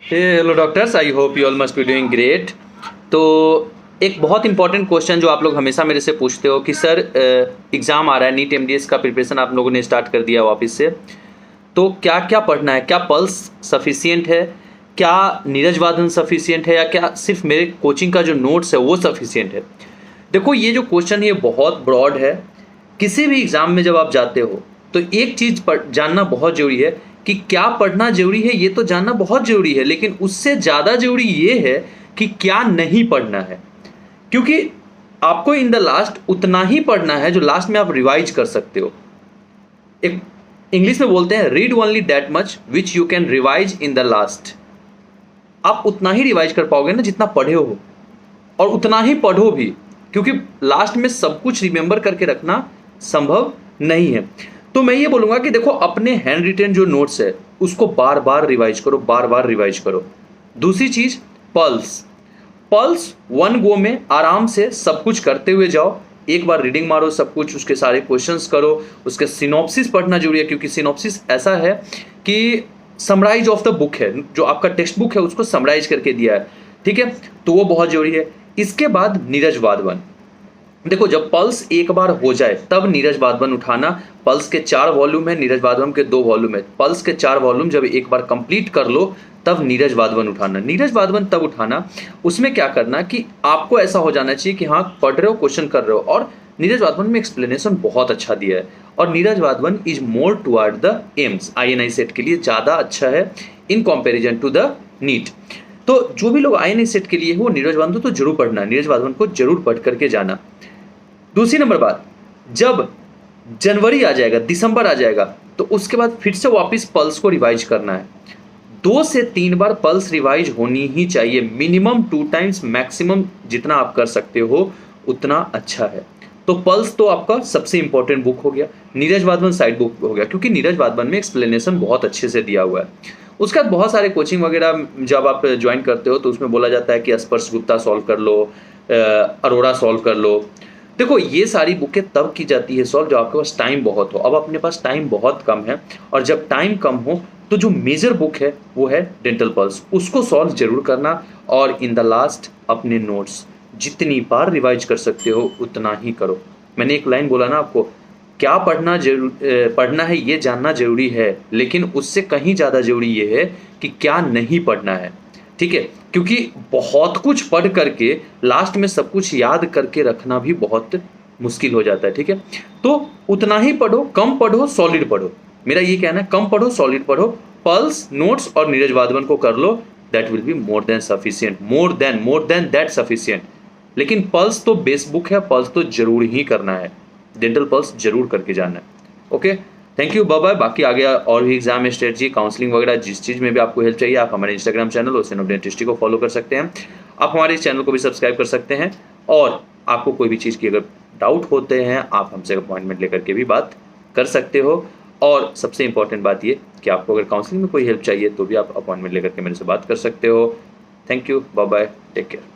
Hello doctors, I hope you all must be doing great. तो एक बहुत important question जो आप लोग हमेशा मेरे से पूछते हो कि सर एग्ज़ाम आ रहा है, नीट एमडीएस का प्रिपरेशन आप लोगों ने स्टार्ट कर दिया वापस से, तो क्या क्या पढ़ना है? क्या पल्स सफिशिएंट है, क्या नीरज वादन सफिशिएंट है, या क्या सिर्फ मेरे कोचिंग का जो नोट्स है वो सफिशिएंट है? देखो, ये जो क्वेश्चन है ये बहुत ब्रॉड है। किसी भी एग्ज़ाम में जब आप जाते हो तो एक चीज़ जानना बहुत ज़रूरी है कि क्या पढ़ना ज़रूरी है, ये तो जानना बहुत ज़रूरी है, लेकिन उससे ज़्यादा ज़रूरी ये है कि क्या नहीं पढ़ना है। क्योंकि आपको इन द लास्ट उतना ही पढ़ना है जो लास्ट में आप रिवाइज कर सकते हो। एक इंग्लिश में बोलते हैं read only that much which you can revise in the last. आप उतना ही रिवाइज कर पाओगे ना जितना पढ़े हो, और उतना ही पढ़ो भी, क्योंकि लास्ट में सब कुछ रिमेंबर करके रखना संभव नहीं है। तो मैं ये बोलूँगा कि देखो, अपने हैंड रिटन जो नोट्स है उसको बार बार रिवाइज करो, बार बार रिवाइज करो। दूसरी चीज़, पल्स वन गो में आराम से सब कुछ करते हुए जाओ। एक बार रीडिंग मारो सब कुछ, उसके सारे क्वेश्चंस करो, उसके सिनॉप्सिस पढ़ना जरूरी है, क्योंकि सिनॉप्सिस ऐसा है कि समराइज ऑफ द बुक है, जो आपका टेक्स्ट बुक है उसको समराइज करके दिया है, ठीक है, तो वो बहुत जरूरी है। इसके बाद नीरज वादवन। देखो, जब पल्स एक बार हो जाए तब नीरज वादवन उठाना। पल्स के 4 वॉल्यूम है, नीरज वादवन के 2 वॉल्यूम है। पल्स के 4 वॉल्यूम जब एक बार कंप्लीट कर लो तब नीरज वादवन उठाना। नीरज वादवन तब उठाना, उसमें क्या करना कि आपको ऐसा हो जाना चाहिए कि हाँ, पढ़ रहे हो, क्वेश्चन कर रहे हो, और नीरज वादवन में एक्सप्लेनेशन बहुत अच्छा दिया है, और Neeraj Wadhwan is more toward the AIIMS, INI set के लिए ज़्यादा अच्छा है in comparison to the NEET. तो जो भी लोग INI सेट के लिए हो, नीरज वादवन तो जरूर पढ़ना, नीरज वादवन को जरूर पढ़ करके जाना। दूसरी नंबर बात, जब जनवरी आ जाएगा, दिसंबर आ जाएगा, तो उसके बाद फिर से वापस पल्स को रिवाइज करना है। 2 से 3 बार पल्स रिवाइज होनी ही चाहिए, मिनिमम 2 टाइम्स, मैक्सिमम जितना आप कर सकते हो उतना अच्छा है। तो पल्स तो आपका सबसे इंपॉर्टेंट बुक हो गया। नीरज वादवन साइड बुक हो गया, क्योंकि नीरज वादवन में एक्सप्लेनेशन बहुत अच्छे से दिया हुआ है। उसके बाद बहुत सारे कोचिंग वगैरह जब आप ज्वाइन करते हो तो उसमें बोला जाता है कि स्पर्श गुप्ता सॉल्व कर लो, अरोड़ा सॉल्व कर लो। देखो, ये सारी बुकें तब की जाती है सॉल्व जब आपके पास टाइम बहुत हो। अब अपने पास टाइम बहुत कम है, और जब टाइम कम हो तो जो मेजर बुक है वो है डेंटल पल्स, उसको सॉल्व जरूर करना। और इन द लास्ट अपने नोट्स जितनी बार रिवाइज कर सकते हो उतना ही करो। मैंने एक लाइन बोला ना आपको, क्या पढ़ना है ये जानना जरूरी है, लेकिन उससे कहीं ज़्यादा जरूरी ये है कि क्या नहीं पढ़ना है, ठीक है। क्योंकि बहुत कुछ पढ़ करके लास्ट में सब कुछ याद करके रखना भी बहुत मुश्किल हो जाता है, ठीक है। तो उतना ही पढ़ो, कम पढ़ो, सॉलिड पढ़ो। मेरा ये कहना है, कम पढ़ो, सॉलिड पढ़ो, पल्स, नोट्स और नीरज वादवन को कर लो, that will be more than sufficient, more than that sufficient. लेकिन पल्स तो बेस बुक है, पल्स तो जरूर ही करना है, डेंटल पल्स जरूर करके जाना है। Okay, thank you, bye bye. बाकी आगे और भी एग्जाम स्ट्रेटजी, काउंसलिंग वगैरह, जिस चीज़ में भी आपको हेल्प चाहिए, आप हमारे Instagram channel ocean of dentistry को फॉलो कर सकते हैं। आप हमारे इस चैनल को भी सब्सक्राइब कर सकते हैं, और आपको कोई भी चीज़ की अगर डाउट होते हैं आप हमसे अपॉइंटमेंट लेकर के भी बात कर सकते हो। और सबसे इंपॉर्टेंट बात ये कि आपको अगर काउंसलिंग में कोई हेल्प चाहिए तो भी आप अपॉइंटमेंट लेकर के मेरे से बात कर सकते हो। Thank you, bye bye, take care.